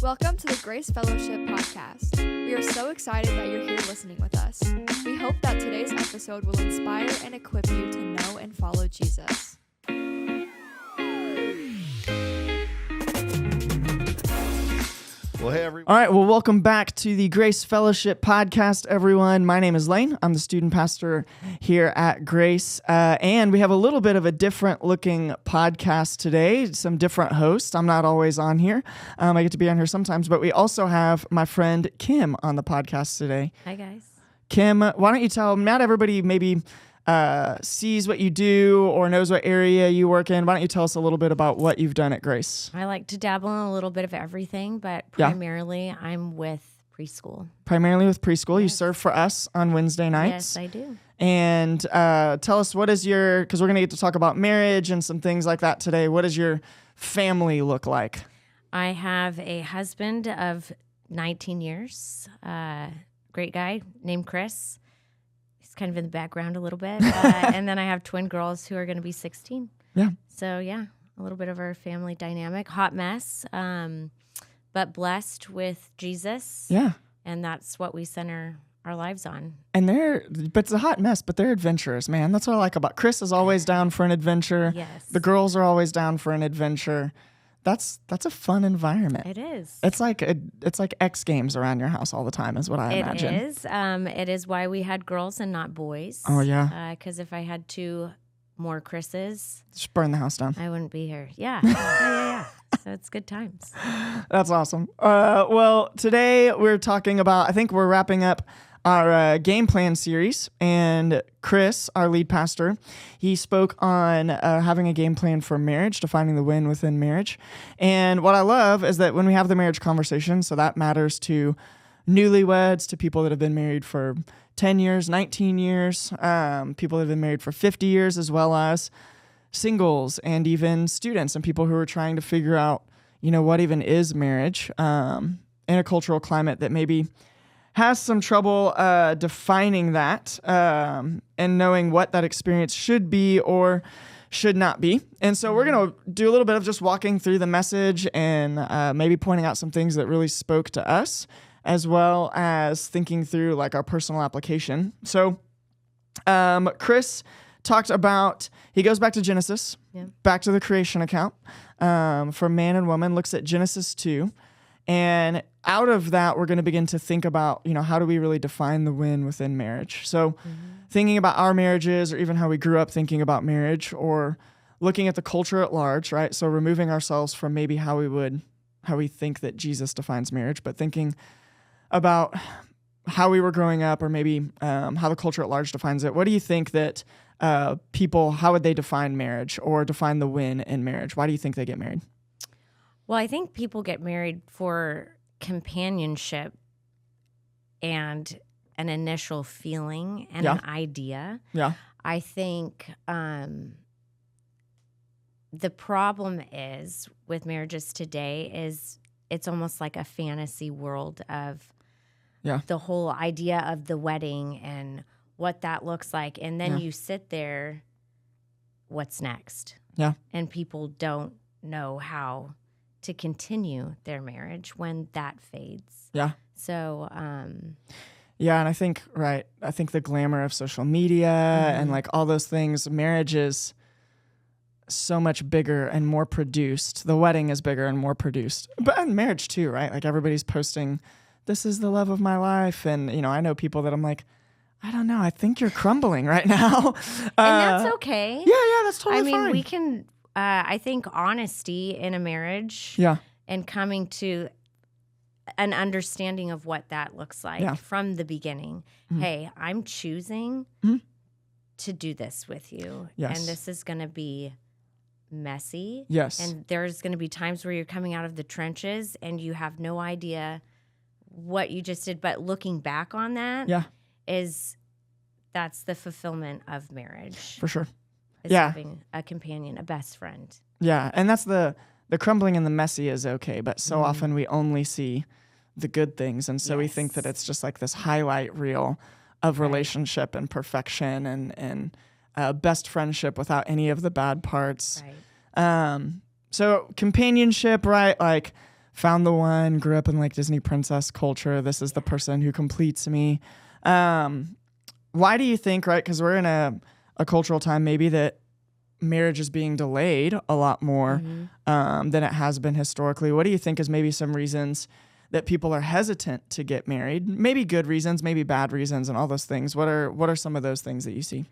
Welcome to the Grace Fellowship podcast. We are so excited that you're here listening with us. We hope that today's episode will inspire and equip you to know and follow Jesus. Well, hey, everyone. All right, well, welcome back to the Grace Fellowship podcast, everyone. My name is Laine. I'm the student pastor here at Grace, and we have a little bit of a different-looking podcast today, some different hosts. I'm not always on here. I get to be on here sometimes, but we also have my friend Kim on the podcast today. Hi, guys. Kim, why don't you tell, not everybody maybe sees what you do or knows what area you work in. Why don't you tell us a little bit about what you've done at Grace? I like to dabble in a little bit of everything, but primarily I'm with preschool. Primarily with preschool. Yes. You serve for us on Wednesday nights. Yes, I do. And tell us, what is your, because we're going to get to talk about marriage and some things like that today. What does your family look like? I have a husband of 19 years, great guy named Chris. He's kind of in the background a little bit. And then I have twin girls who are going to be 16. Yeah. So, yeah, a little bit of our family dynamic. Hot mess, but blessed with Jesus. Yeah. And that's what we center our lives on. And but it's a hot mess, but they're adventurers, man. That's what I like about Chris is always down for an adventure. Yes. The girls are always down for an adventure. That's a fun environment. It is. It's like X Games around your house all the time is what I imagine. It is. It is why we had girls and not boys. Oh, yeah. Because if I had two more Chris's, Just burn the house down. I wouldn't be here. Yeah. Yeah. So it's good times. That's awesome. Well, today we're talking about, I think we're wrapping up our game plan series, and Chris, our lead pastor, he spoke on having a game plan for marriage, defining the win within marriage. And what I love is that when we have the marriage conversation, so that matters to newlyweds, to people that have been married for 10 years, 19 years, people that have been married for 50 years, as well as singles and even students and people who are trying to figure out, what even is marriage in a cultural climate that maybe has some trouble defining that and knowing what that experience should be or should not be. And so we're going to do a little bit of just walking through the message and maybe pointing out some things that really spoke to us, as well as thinking through like our personal application. So Chris talked about, he goes back to Genesis, back to the creation account for man and woman, looks at Genesis 2. And out of that, we're going to begin to think about, how do we really define the win within marriage? So thinking about our marriages or even how we grew up thinking about marriage or looking at the culture at large, right? So removing ourselves from maybe how we think that Jesus defines marriage, but thinking about how we were growing up or maybe how the culture at large defines it. What do you think that people, how would they define marriage or define the win in marriage? Why do you think they get married? Well, I think people get married for companionship and an initial feeling and an idea. Yeah. I think the problem is with marriages today is it's almost like a fantasy world of the whole idea of the wedding and what that looks like. And then you sit there, what's next? Yeah. And people don't know how to continue their marriage when that fades. Yeah. So, and I think the glamour of social media and like all those things, marriage is so much bigger and more produced. The wedding is bigger and more produced, but in marriage too, right? Like everybody's posting, this is the love of my life. And, I know people that I'm like, I don't know, I think you're crumbling right now. And that's okay. Yeah, that's totally fine. we can, I think honesty in a marriage and coming to an understanding of what that looks like from the beginning. Hey, I'm choosing to do this with you. Yes. And this is going to be messy. Yes. And there's going to be times where you're coming out of the trenches and you have no idea what you just did. But looking back on that that's the fulfillment of marriage. For sure. Is having a companion, a best friend. Yeah, and that's the crumbling and the messy is okay, but so often we only see the good things, and so we think that it's just like this highlight reel of relationship and perfection and best friendship without any of the bad parts. Right. So companionship, right? Like found the one, grew up in like Disney princess culture. This is the person who completes me. Why do you think, right? Because we're in a cultural time maybe that marriage is being delayed a lot more than it has been historically. What do you think is maybe some reasons that people are hesitant to get married? Maybe good reasons, maybe bad reasons, and all those things. What are some of those things that you see?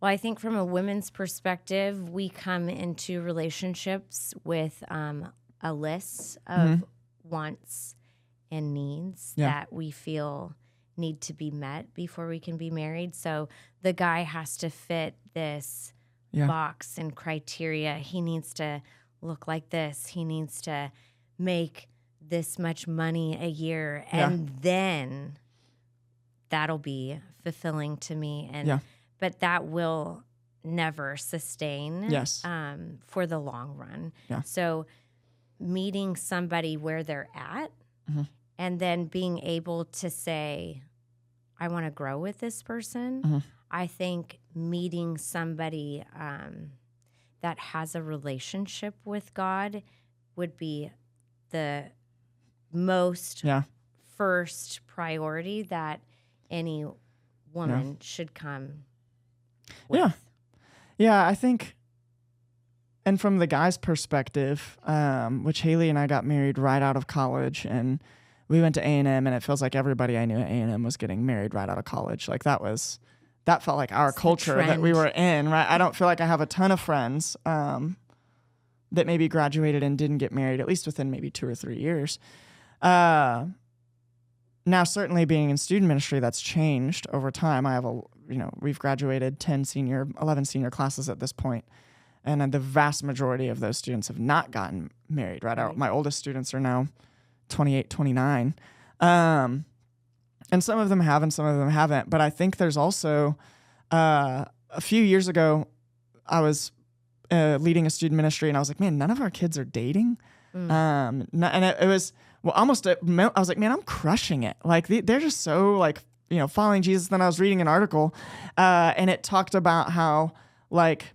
Well, I think from a women's perspective, we come into relationships with a list of wants and needs that we feel need to be met before we can be married. So the guy has to fit this box and criteria. He needs to look like this. He needs to make this much money a year, and then that'll be fulfilling to me. And but that will never sustain for the long run. So meeting somebody where they're at and then being able to say, I want to grow with this person. I think meeting somebody that has a relationship with God would be the most first priority that any woman should come with. Yeah, I think, and from the guy's perspective, which Haley and I got married right out of college, and we went to A&M, and it feels like everybody I knew at A&M was getting married right out of college. Like that felt like our culture that we were in, right? I don't feel like I have a ton of friends that maybe graduated and didn't get married, at least within maybe 2 or 3 years. Now, certainly being in student ministry, that's changed over time. I have we've graduated 11 senior classes at this point, and the vast majority of those students have not gotten married, right? My oldest students are now 28, 29. And some of them have and some of them haven't. But I think there's also, a few years ago, I was leading a student ministry, and I was like, man, none of our kids are dating. And it was, I was like, man, I'm crushing it. Like they're just so like, following Jesus. Then I was reading an article, and it talked about how like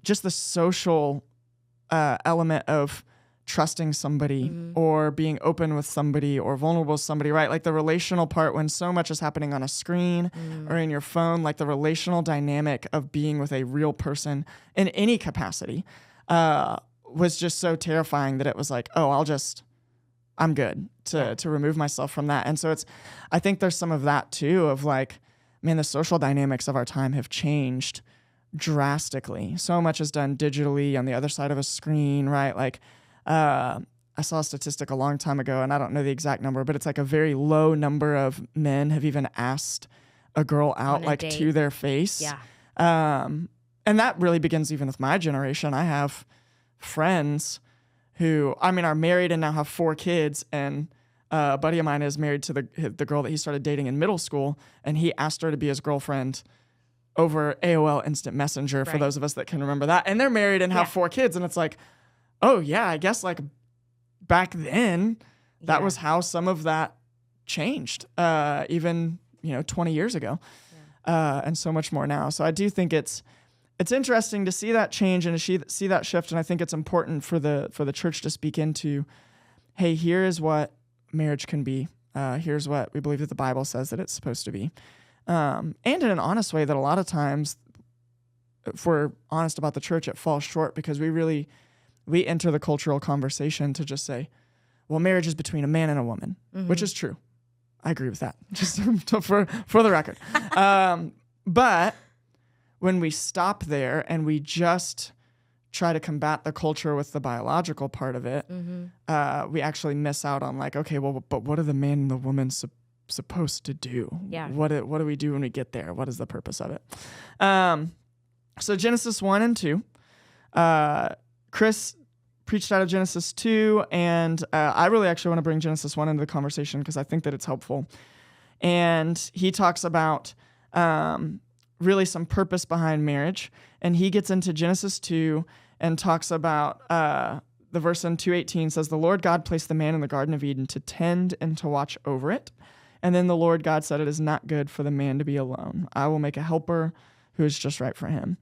just the social element of trusting somebody or being open with somebody or vulnerable with somebody, right? Like the relational part, when so much is happening on a screen or in your phone, like the relational dynamic of being with a real person in any capacity was just so terrifying that it was like, oh, I'm good to remove myself from that. And so I think there's some of that too, of like, man, the social dynamics of our time have changed drastically. So much is done digitally on the other side of a screen, right? Like, I saw a statistic a long time ago, and I don't know the exact number, but it's like a very low number of men have even asked a girl out like date. To their face. Yeah. And that really begins even with my generation. I have friends who, are married and now have 4 kids, and a buddy of mine is married to the girl that he started dating in middle school, and he asked her to be his girlfriend over AOL Instant Messenger, for those of us that can remember that. And they're married and have 4 kids, and it's like, oh yeah, I guess like back then that was how some of that changed, even 20 years ago, and so much more now. So I do think it's interesting to see that change and to see that shift, and I think it's important for the church to speak into, hey, here is what marriage can be. Here's what we believe that the Bible says that it's supposed to be, and in an honest way that a lot of times, if we're honest about the church, it falls short because we enter the cultural conversation to just say, well, marriage is between a man and a woman, which is true. I agree with that, just for the record. But when we stop there and we just try to combat the culture with the biological part of it, we actually miss out on like, okay, well, but what are the man and the woman supposed to do? Yeah. What do we do when we get there? What is the purpose of it? So Genesis 1 and 2, Chris preached out of Genesis 2, and I really actually want to bring Genesis 1 into the conversation because I think that it's helpful. And he talks about really some purpose behind marriage, and he gets into Genesis 2 and talks about the verse in 2:18 says, the Lord God placed the man in the Garden of Eden to tend and to watch over it. And then the Lord God said, it is not good for the man to be alone. I will make a helper who is just right for him.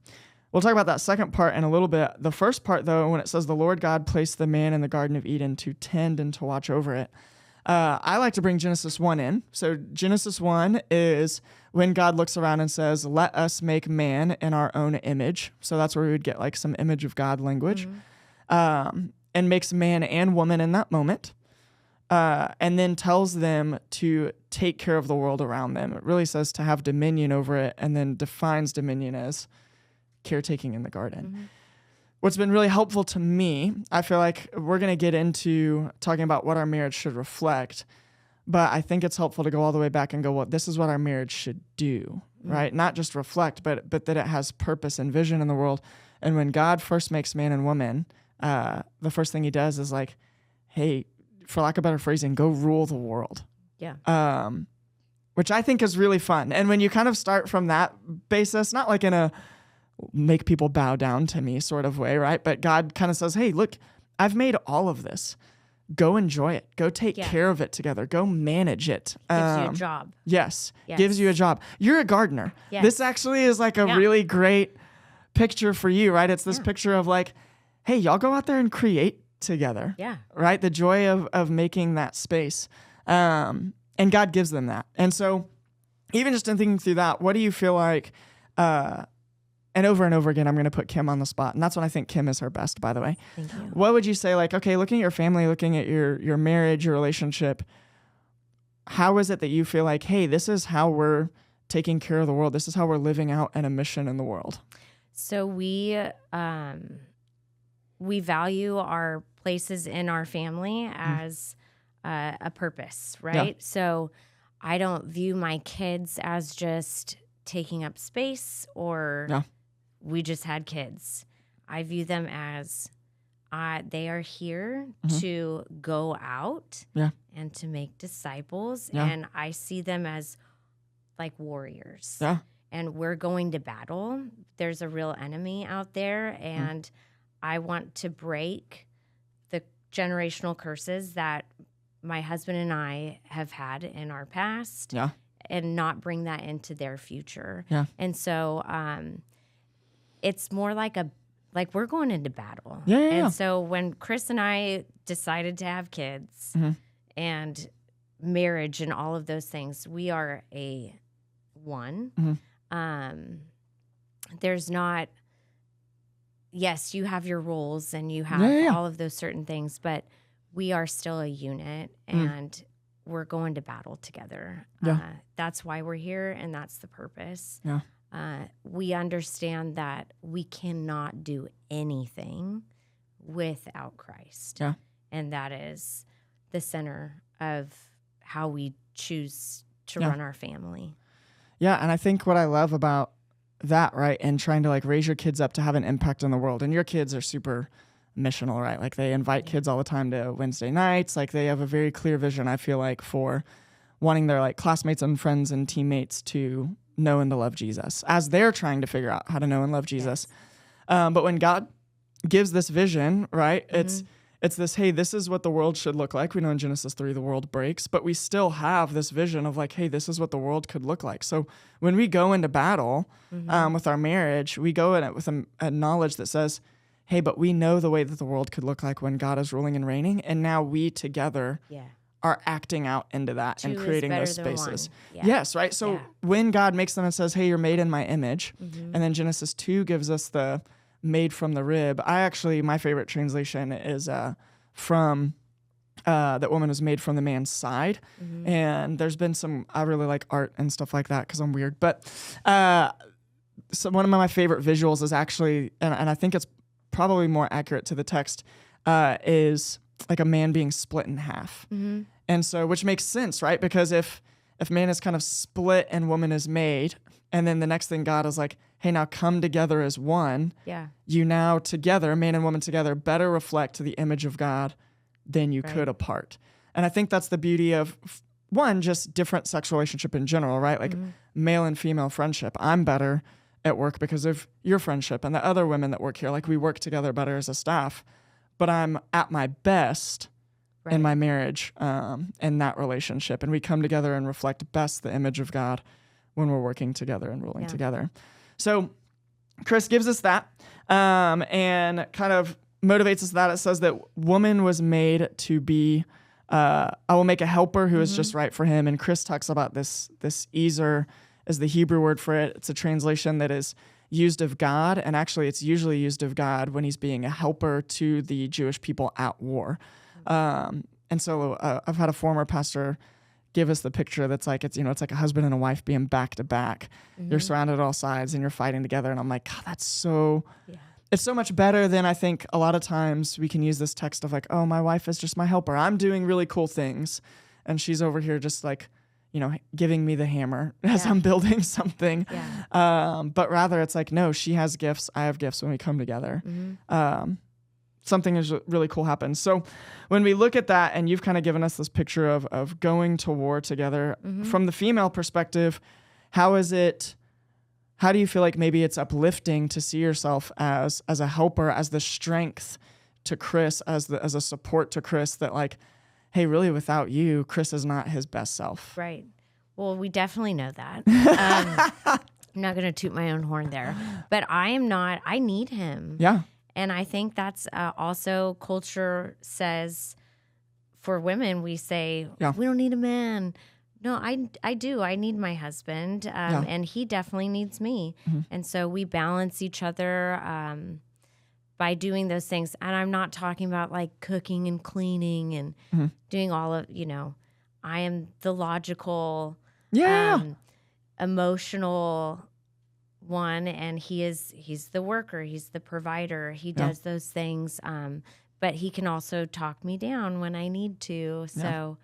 we'll talk about that second part in a little bit. The first part, though, when it says the Lord God placed the man in the Garden of Eden to tend and to watch over it, I like to bring Genesis 1 in. So Genesis 1 is when God looks around and says, let us make man in our own image. So that's where we would get like some image of God language, and makes man and woman in that moment. And then tells them to take care of the world around them. It really says to have dominion over it, and then defines dominion as caretaking in the garden. What's been really helpful to me, I feel like we're going to get into talking about what our marriage should reflect, but I think it's helpful to go all the way back and go, well, this is what our marriage should do, right? Not just reflect, but that it has purpose and vision in the world. And when God first makes man and woman, the first thing he does is like, hey, for lack of better phrasing, go rule the world. Yeah. Which I think is really fun. And when you kind of start from that basis, not like in a make people bow down to me sort of way, right? But God kind of says, hey, look, I've made all of this. Go enjoy it. Go take care of it together. Go manage it. Gives you a job. Yes. Gives you a job. You're a gardener. Yes. This actually is like a really great picture for you, right? It's this picture of like, hey, y'all go out there and create together. Yeah. Right? The joy of making that space. And God gives them that. And so even just in thinking through that, what do you feel like, and over again, I'm going to put Kim on the spot. And that's when I think Kim is her best, by the way. Thank you. What would you say, like, okay, looking at your family, looking at your marriage, your relationship, how is it that you feel like, hey, this is how we're taking care of the world. This is how we're living out in a mission in the world. So we value our places in our family as a purpose, right? Yeah. So I don't view my kids as just taking up space or we just had kids. I view them as they are here to go out and to make disciples. Yeah. And I see them as like warriors. Yeah. And we're going to battle. There's a real enemy out there. And I want to break the generational curses that my husband and I have had in our past. Yeah. And not bring that into their future. Yeah. And so it's more like we're going into battle. Yeah. And so when Chris and I decided to have kids and marriage and all of those things, we are a one. There's not, yes, you have your roles and you have all of those certain things, but we are still a unit and we're going to battle together. Yeah. That's why we're here, and that's the purpose. Yeah. We understand that we cannot do anything without Christ. Yeah. And that is the center of how we choose to run our family. Yeah, and I think what I love about that, right, and trying to like raise your kids up to have an impact in the world, and your kids are super missional, right? Like they invite kids all the time to Wednesday nights. Like they have a very clear vision, I feel like, for wanting their like classmates and friends and teammates to know and to love Jesus as they're trying to figure out how to know and love Jesus. But when God gives this vision, right, it's this, hey, this is what the world should look like. We know in Genesis 3 the world breaks, but we still have this vision of like, hey, this is what the world could look like. So when we go into battle with our marriage, we go in it with a knowledge that says, hey, but we know the way that the world could look like when God is ruling and reigning, and now we together are acting out into that and creating those spaces. Yes, right? So when God makes them and says, hey, you're made in my image, and then Genesis 2 gives us the made from the rib. My favorite translation is from that woman was made from the man's side. And there's been I really like art and stuff like that because I'm weird. But so one of my favorite visuals is actually, and I think it's probably more accurate to the text, is like a man being split in half. And so, which makes sense, right? Because if man is kind of split and woman is made, and then the next thing God is like, hey, now come together as one. You now together, man and woman together, better reflect the image of God than you could apart. And I think that's the beauty of, one, just different sexual relationship in general, right? Like male and female friendship. I'm better at work because of your friendship, and the other women that work here, like we work together better as a staff, but I'm at my best in my marriage, in that relationship. And we come together and reflect best the image of God when we're working together and ruling together. So Chris gives us that and kind of motivates us that. It says that woman was made to be, I will make a helper who is just right for him. And Chris talks about this Ezer is the Hebrew word for it. It's a translation that is used of God, and actually it's usually used of God when he's being a helper to the Jewish people at war. And so I've had a former pastor give us the picture that's like, it's like a husband and a wife being back to back. You're surrounded at all sides and you're fighting together. And I'm like, God, that's so, it's so much better than I think a lot of times we can use this text of like, oh, my wife is just my helper. I'm doing really cool things. And she's over here just like, giving me the hammer as I'm building something. But rather it's like, no, she has gifts. I have gifts when we come together. Something is really cool happens. So when we look at that, and you've kind of given us this picture of going to war together from the female perspective, how do you feel like maybe it's uplifting to see yourself as a helper, as the strength to Chris, as a support to Chris, that like, hey, really without you, Chris is not his best self. Right. Well, we definitely know that. I'm not going to toot my own horn there, but I need him. Yeah. And I think that's also culture says for women, we say, we don't need a man. No, I do. I need my husband, and he definitely needs me. And so we balance each other by doing those things. And I'm not talking about like cooking and cleaning and doing all of, I am the logical, emotional one, and he's the worker, he's the provider, he does those things, but he can also talk me down when I need to. So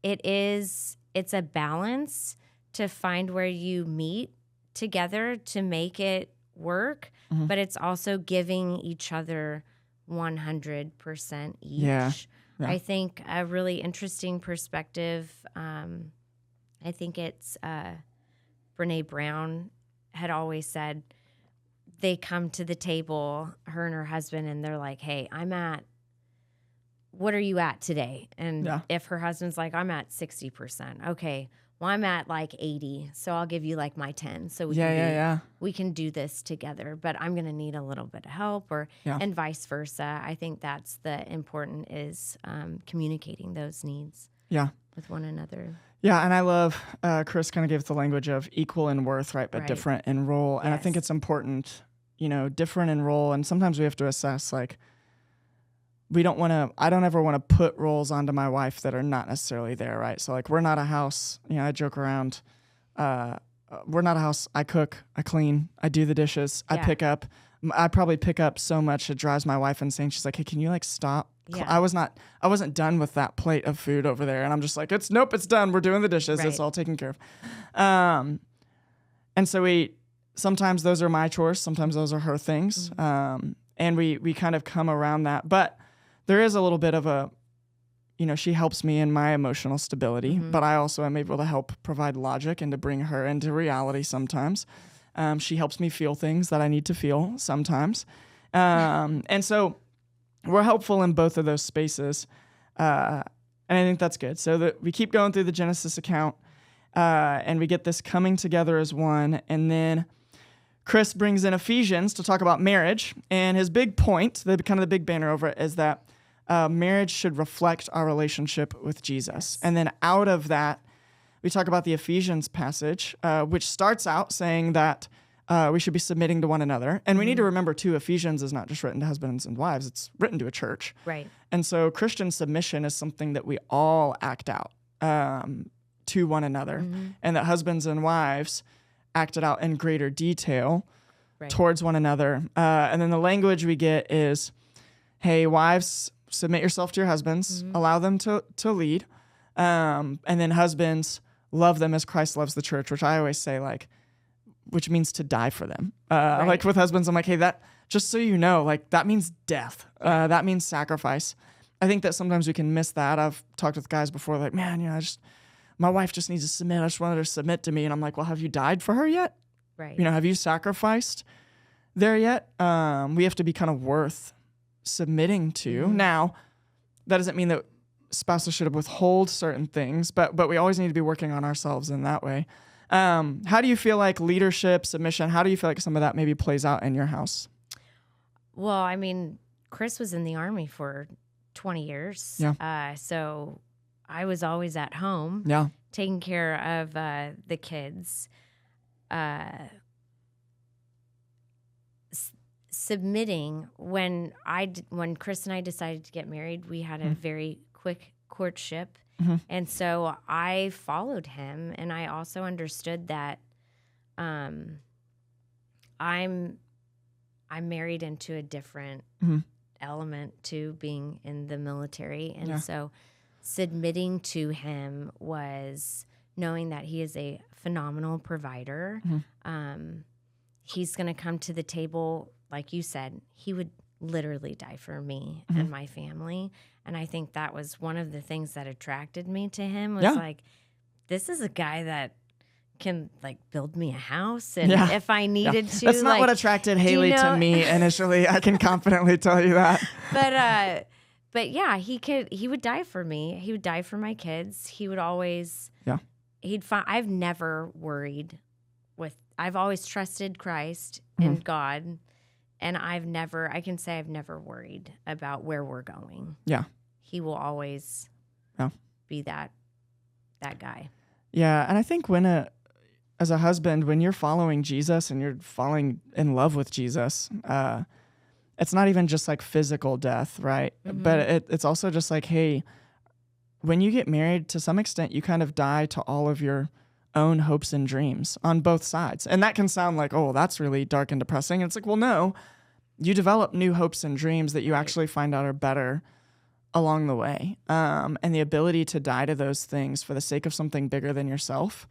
it's a balance to find where you meet together to make it work, but it's also giving each other 100% each. I think a really interesting perspective, I think it's Brene Brown had always said they come to the table, her and her husband, and they're like, hey, what are you at today? And if her husband's like, I'm at 60%. Okay, well, I'm at like 80, so I'll give you like my 10. So we can do this together, but I'm going to need a little bit of help, and vice versa. I think that's the important is communicating those needs with one another. Yeah, and I love Chris kind of gave the language of equal in worth, right, but different in role. And I think it's important, different in role. And sometimes we have to assess, like, I don't ever want to put roles onto my wife that are not necessarily there, right? So, like, we're not a house. I joke around. We're not a house. I cook, I clean, I do the dishes, I pick up. I probably pick up so much it drives my wife insane. She's like, hey, can you, like, stop? I wasn't done with that plate of food over there. And I'm just like, it's done. We're doing the dishes. It's all taken care of. And so sometimes those are my chores. Sometimes those are her things. And we kind of come around that. But there is a little bit of she helps me in my emotional stability, but I also am able to help provide logic and to bring her into reality sometimes. She helps me feel things that I need to feel sometimes. And so we're helpful in both of those spaces. And I think that's good. So that we keep going through the Genesis account, and we get this coming together as one. And then Chris brings in Ephesians to talk about marriage. And his big point, the big banner over it, is that marriage should reflect our relationship with Jesus. And then out of that, we talk about the Ephesians passage, which starts out saying that we should be submitting to one another. And we need to remember, too, Ephesians is not just written to husbands and wives. It's written to a church. Right. And so Christian submission is something that we all act out to one another. And that husbands and wives act it out in greater detail towards one another. And then the language we get is, hey, wives, submit yourself to your husbands. Allow them to lead. And then husbands, love them as Christ loves the church, which I always say, like, which means to die for them. Like with husbands, I'm like, hey, that, just so you know, like, that means death. That means sacrifice. I think that sometimes we can miss that. I've talked with guys before, like, man, my wife just needs to submit. I just wanted her to submit to me. And I'm like, well, have you died for her yet? Right. Have you sacrificed there yet? We have to be kind of worth submitting to. Now, that doesn't mean that spouses should withhold certain things, but we always need to be working on ourselves in that way. How do you feel like leadership, submission, how do you feel like some of that maybe plays out in your house? Well, I mean, Chris was in the Army for 20 years. Yeah. So I was always at home taking care of the kids. Submitting, when Chris and I decided to get married, we had a very quick courtship. And so I followed him, and I also understood that I'm married into a different element to being in the military. And so submitting to him was knowing that he is a phenomenal provider. He's going to come to the table, like you said, he would literally die for me and my family. And I think that was one of the things that attracted me to him was like, this is a guy that can like build me a house. And if I needed to, that's not like, what attracted Haley to me initially. I can confidently tell you that. But yeah, he would die for me. He would die for my kids. He would always, I've never worried I've always trusted Christ and God. And I can say I've never worried about where we're going. Yeah. He will always be that guy. Yeah. And I think as a husband, when you're following Jesus and you're falling in love with Jesus, it's not even just like physical death, right? But it's also just like, hey, when you get married, to some extent, you kind of die to all of your own hopes and dreams on both sides. And that can sound like, oh, that's really dark and depressing. And it's like, well, no, you develop new hopes and dreams that you actually find out are better along the way. And the ability to die to those things for the sake of something bigger than yourself,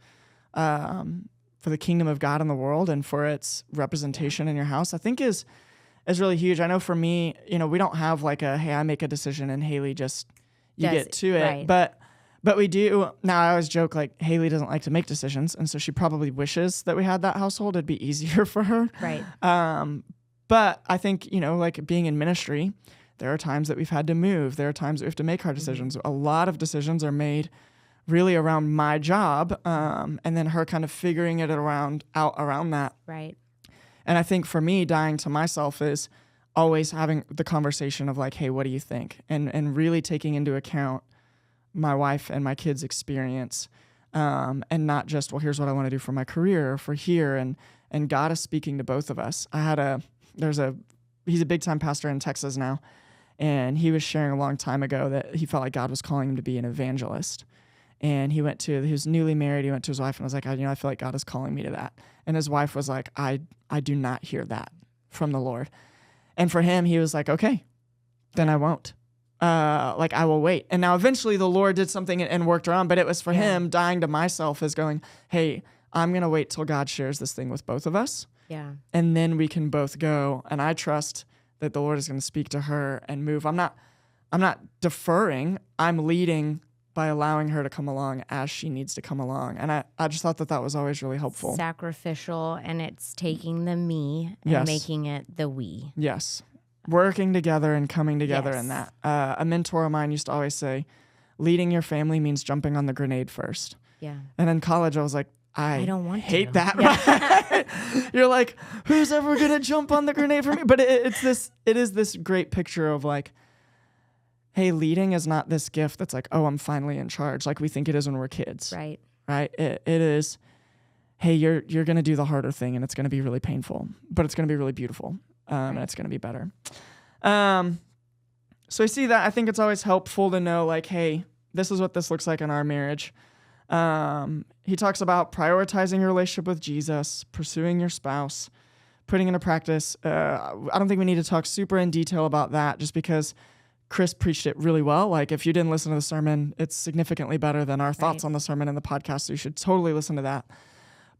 for the kingdom of God in the world and for its representation in your house, I think is really huge. I know for me, we don't have like hey, I make a decision and Haley just, you get to it. Right. But we do. Now, I always joke, like, Haley doesn't like to make decisions, and so she probably wishes that we had that household. It'd be easier for her. Right. But I think, like being in ministry, there are times that we've had to move. There are times that we have to make hard decisions. A lot of decisions are made really around my job, and then her kind of figuring it out around that. Right. And I think for me, dying to myself is always having the conversation of like, hey, what do you think? And really taking into account my wife and my kids' experience, and not just, well, here's what I want to do for my career or for here. And God is speaking to both of us. He's a big time pastor in Texas now. And he was sharing a long time ago that he felt like God was calling him to be an evangelist. And he was newly married. He went to his wife and was like, I feel like God is calling me to that. And his wife was like, I do not hear that from the Lord. And for him, he was like, okay, then I won't. I will wait. And now eventually the Lord did something and worked around, but it was for him dying to myself as going, hey, I'm going to wait till God shares this thing with both of us. Yeah. And then we can both go. And I trust that the Lord is going to speak to her and move. I'm not deferring. I'm leading by allowing her to come along as she needs to come along. And I just thought that was always really helpful. Sacrificial, and it's taking the me and making it the we. Yes. Working together and coming together in that. A mentor of mine used to always say, leading your family means jumping on the grenade first. Yeah. And in college, I was like, I don't want hate to. That. Yeah. You're like, who's ever going to jump on the grenade for me? But it is this great picture of like, hey, leading is not this gift that's like, oh, I'm finally in charge, like we think it is when we're kids. Right. Right. It is, hey, you're going to do the harder thing and it's going to be really painful, but it's going to be really beautiful. And it's going to be better. So I see that. I think it's always helpful to know, like, hey, this is what this looks like in our marriage. He talks about prioritizing your relationship with Jesus, pursuing your spouse, putting into practice. I don't think we need to talk super in detail about that just because Chris preached it really well. Like, if you didn't listen to the sermon, it's significantly better than our thoughts on the sermon in the podcast, so you should totally listen to that.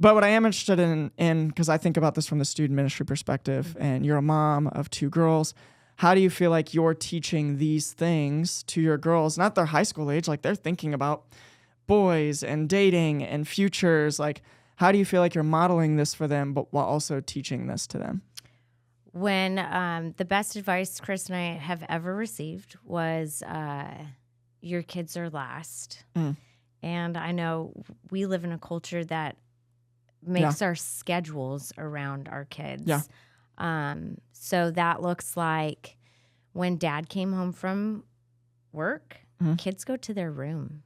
But what I am interested in, because I think about this from the student ministry perspective, and you're a mom of 2 girls, how do you feel like you're teaching these things to your girls? Not their high school age, like they're thinking about boys and dating and futures. Like, how do you feel like you're modeling this for them, but while also teaching this to them? When the best advice Chris and I have ever received was, your kids are last. And I know we live in a culture that makes our schedules around our kids. Yeah. So that looks like when dad came home from work, kids go to their room.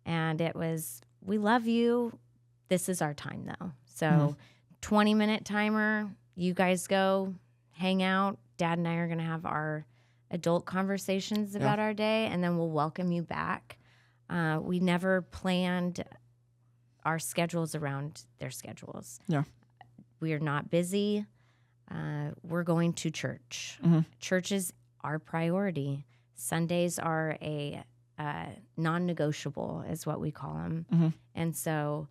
And it was, we love you. This is our time, though. So 20-minute timer, you guys go hang out. Dad and I are going to have our adult conversations about our day, and then we'll welcome you back. We never planned our schedules around their schedules. Yeah. We are not busy. We're going to church. Church is our priority. Sundays are a non-negotiable, is what we call them. And so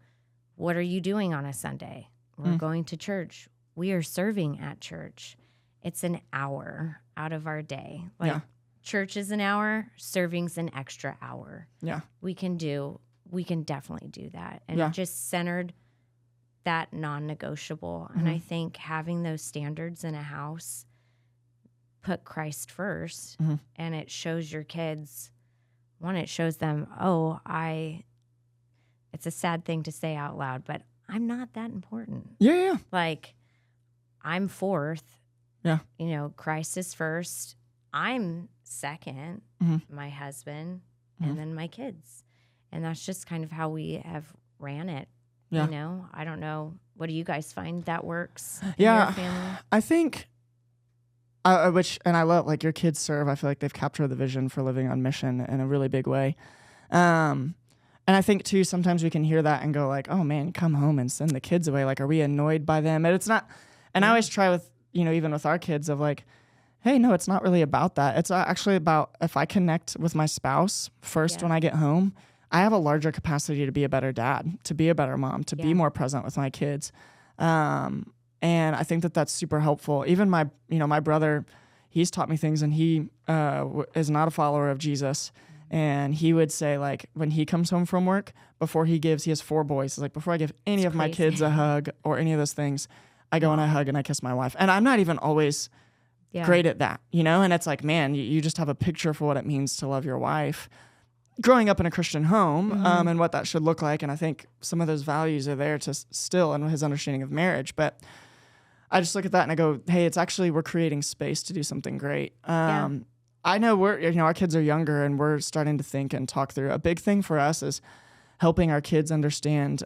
what are you doing on a Sunday? We're going to church. We are serving at church. It's an hour out of our day. Church is an hour, serving's an extra hour. Yeah. We can definitely do that. And it just centered that non-negotiable. And I think having those standards in a house, put Christ first, and it shows your kids, one, it shows them, it's a sad thing to say out loud, but I'm not that important. Yeah. Like, I'm fourth. Yeah. Christ is first. I'm second, my husband, and then my kids. And that's just kind of how we have ran it. Yeah. I don't know. What do you guys find that works in Yeah. your family? I think, and I love, like, your kids serve. I feel like they've captured the vision for living on mission in a really big way. And I think, too, sometimes we can hear that and go, like, oh, man, come home and send the kids away. Like, are we annoyed by them? And it's not, and I always try with, even with our kids of, like, hey, no, it's not really about that. It's actually about if I connect with my spouse first when I get home, I have a larger capacity to be a better dad, to be a better mom, to be more present with my kids. And I think that that's super helpful. Even my brother, he's taught me things, and he is not a follower of Jesus. And he would say, like, when he comes home from work, he has 4 boys. He's like, before I give any of my kids a hug or any of those things, I go and I hug and I kiss my wife. And I'm not even always great at that, And it's like, man, you just have a picture for what it means to love your wife. Growing up in a Christian home and what that should look like. And I think some of those values are there to still in his understanding of marriage. But I just look at that and I go, hey, we're creating space to do something great. I know our kids are younger, and we're starting to think and talk through. A big thing for us is helping our kids understand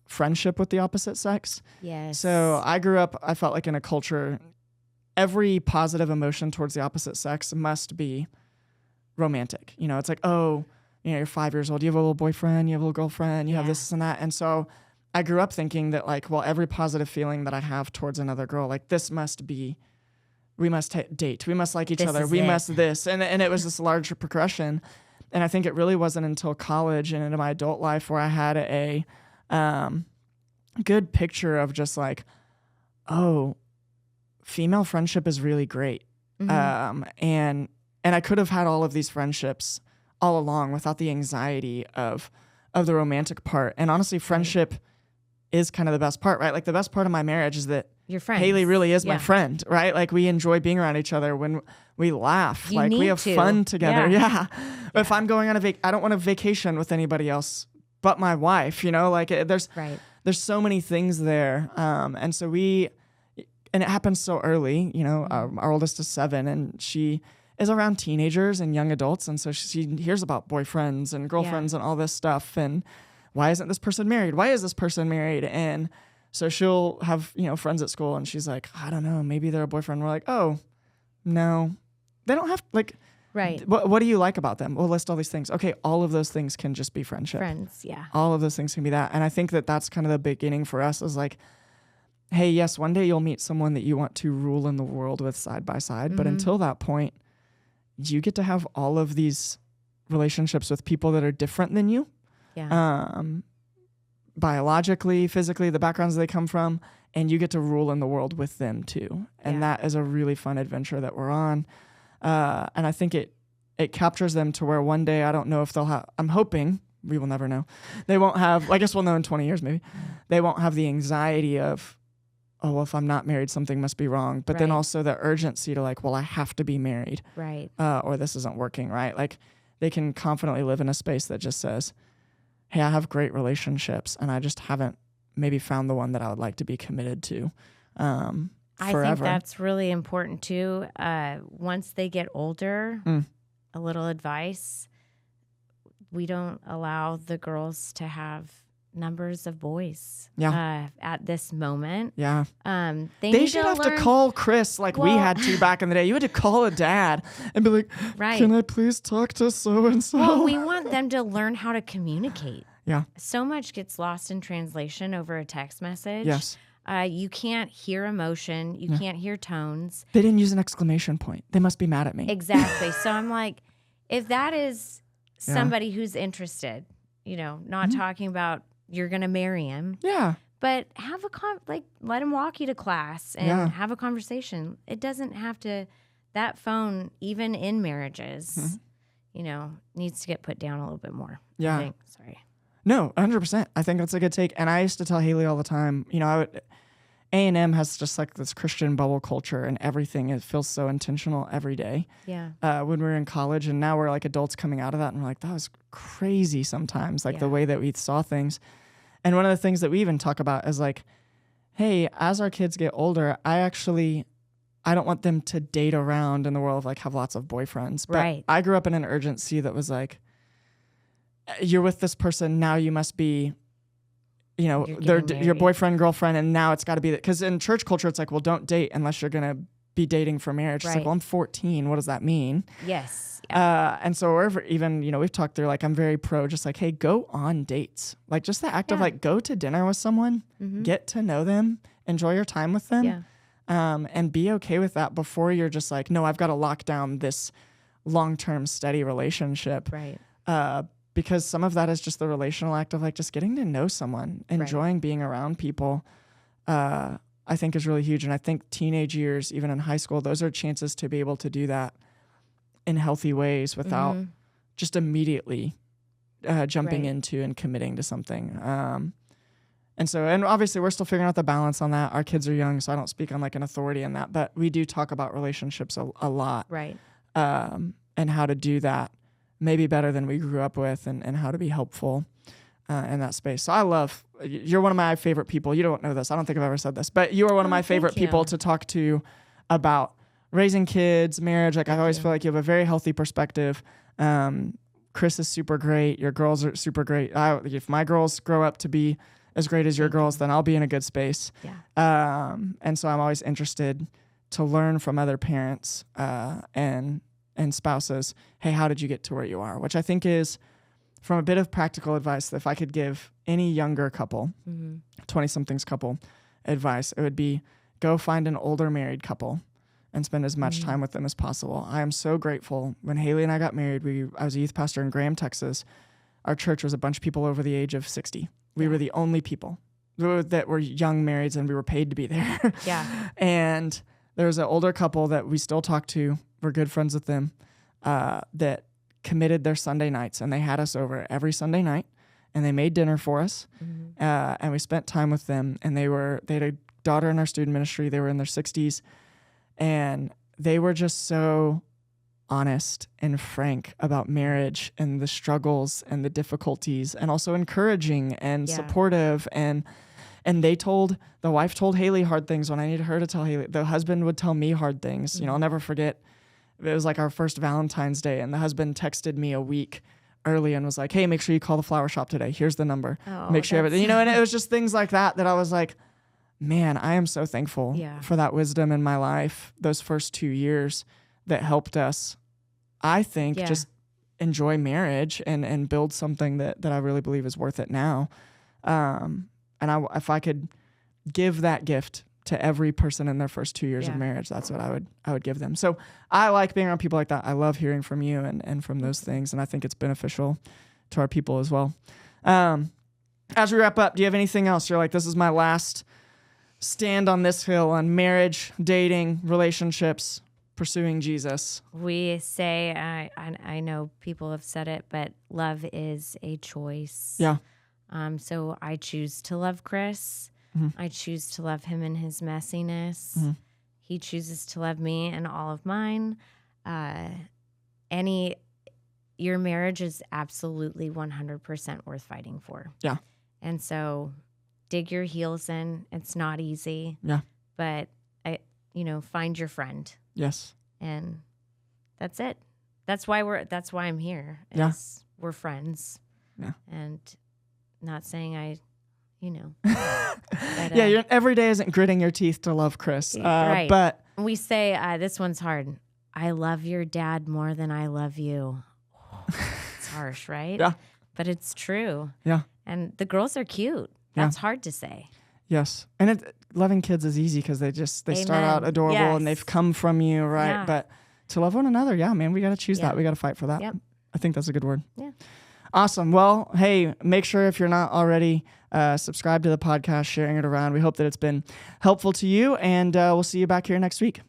friendship with the opposite sex. Yes. So I grew up, I felt like in a culture, every positive emotion towards the opposite sex must be romantic. It's like, you're 5 years old, you have a little boyfriend, you have a little girlfriend, you have this and that. And so I grew up thinking that, like, well, every positive feeling that I have towards another girl, like, this must be, we must date, we must like each other, we must this. And it was this larger progression. And I think it really wasn't until college and into my adult life where I had a good picture of just like, female friendship is really great. And I could have had all of these friendships all along without the anxiety of the romantic part. And honestly, friendship is kind of the best part, right? Like, the best part of my marriage is that your friends. Haley really is my friend, right? Like, we enjoy being around each other when we laugh. You like, we have fun together. Yeah. If I'm going on I don't want to vacation with anybody else but my wife, Like, there's so many things there. And so and it happens so early, our oldest is 7, and she is around teenagers and young adults. And so she hears about boyfriends and girlfriends and all this stuff. And why isn't this person married? Why is this person married? And so she'll have, friends at school, and she's like, I don't know, maybe they're a boyfriend. We're like, oh, no, they don't have, like, right. What do you like about them? We'll list all these things. Okay, all of those things can just be friendship. Friends, yeah. All of those things can be that. And I think that that's kind of the beginning for us is like, hey, yes, one day you'll meet someone that you want to rule in the world with side by side. But until that point, you get to have all of these relationships with people that are different than you. Yeah. Biologically, physically, the backgrounds they come from, and you get to rule in the world with them too. And that is a really fun adventure that we're on. And I think it captures them to where one day, I don't know if they'll have, I'm hoping, we will never know. They won't have, I guess we'll know in 20 years maybe, they won't have the anxiety of, oh, well, if I'm not married, something must be wrong. But then also the urgency to like, well, I have to be married. Right. Or this isn't working, right? Like, they can confidently live in a space that just says, hey, I have great relationships and I just haven't maybe found the one that I would like to be committed to forever. I think that's really important too. Once they get older, a little advice, we don't allow the girls to have numbers of boys at this moment. Yeah. They should have to call Chris like we had to back in the day. You had to call a dad and be like, can I please talk to so-and-so? Well, we want them to learn how to communicate. Yeah. So much gets lost in translation over a text message. Yes. You can't hear emotion. You can't hear tones. They didn't use an exclamation point. They must be mad at me. Exactly. So I'm like, if that is somebody who's interested, not talking about you're going to marry him. Yeah. But have let him walk you to class and have a conversation. It doesn't have to, that phone, even in marriages, needs to get put down a little bit more. Yeah. I think. Sorry. No, 100%. I think that's a good take. And I used to tell Haley all the time, A&M has just like this Christian bubble culture and everything. It feels so intentional every day. Yeah. When we were in college, and now we're like adults coming out of that, and we're like, that was crazy sometimes, like the way that we saw things. And one of the things that we even talk about is like, hey, as our kids get older, I don't want them to date around in the world of like have lots of boyfriends. But I grew up in an urgency that was like, you're with this person, now you must be, they're your boyfriend, girlfriend, and now it's got to be that. Because in church culture, it's like, well, don't date unless you're going to be dating for marriage. It's like, well, I'm 14. What does that mean? Yes. Yeah. And so we're even, we've talked through, like, I'm very pro just like, hey, go on dates. Like just the act of like, go to dinner with someone, get to know them, enjoy your time with them, and be okay with that before you're just like, no, I've got to lock down this long-term steady relationship. Right. Because some of that is just the relational act of like just getting to know someone, enjoying being around people, I think is really huge. And I think teenage years, even in high school, those are chances to be able to do that in healthy ways without just immediately jumping into and committing to something. And obviously we're still figuring out the balance on that. Our kids are young, so I don't speak on like an authority in that, but we do talk about relationships a lot. Right. And how to do that maybe better than we grew up with, and how to be helpful in that space. So you're one of my favorite people. You don't know this. I don't think I've ever said this, but you are one of my favorite people to talk to about raising kids, marriage. Like I always feel like you have a very healthy perspective. Chris is super great. Your girls are super great. If my girls grow up to be as great as your girls, then I'll be in a good space. Yeah. And so I'm always interested to learn from other parents and spouses, hey, how did you get to where you are? Which I think is, from a bit of practical advice, if I could give any younger couple, 20-somethings couple advice, it would be go find an older married couple and spend as much time with them as possible. I am so grateful. When Haley and I got married, I was a youth pastor in Graham, Texas. Our church was a bunch of people over the age of 60. We were the only people that were young marrieds, and we were paid to be there. Yeah. And there was an older couple that we still talk to. We're good friends with them, that committed their Sunday nights, and they had us over every Sunday night, and they made dinner for us, and we spent time with them. And they had a daughter in our student ministry. They were in their 60s, and they were just so honest and frank about marriage and the struggles and the difficulties, and also encouraging and supportive. And the wife told Haley hard things when I needed her to tell Haley. The husband would tell me hard things. I'll never forget. It was like our first Valentine's Day, and the husband texted me a week early and was like, hey, make sure you call the flower shop today. Here's the number. Make sure you have it. And it was just things like that I was like, man, I am so thankful for that wisdom in my life those first 2 years that helped us, I think, just enjoy marriage and build something that I really believe is worth it now. If I could give that gift to every person in their first 2 years of marriage, that's what I would give them. So I like being around people like that. I love hearing from you and from those things, and I think it's beneficial to our people as well. As we wrap up, do you have anything else? You're like, this is my last stand on this hill on marriage, dating, relationships, pursuing Jesus. We say, I know people have said it, but love is a choice. Yeah. So I choose to love Chris. I choose to love him in his messiness. He chooses to love me and all of mine. Your marriage is absolutely 100% worth fighting for. Yeah. And so dig your heels in. It's not easy. Yeah. But find your friend. Yes. And that's it. That's why I'm here. Yeah. We're friends. Yeah. And not saying but, every day isn't gritting your teeth to love Chris. Right. But we say, this one's hard. I love your dad more than I love you. It's harsh, right? Yeah. But it's true. Yeah. And the girls are cute. That's hard to say. Yes. And loving kids is easy because they start out adorable and they've come from you, right? Yeah. But to love one another, man, we got to choose that. We got to fight for that. Yep. I think that's a good word. Yeah. Awesome. Well, hey, make sure if you're not already, subscribe to the podcast, sharing it around. We hope that it's been helpful to you, and we'll see you back here next week.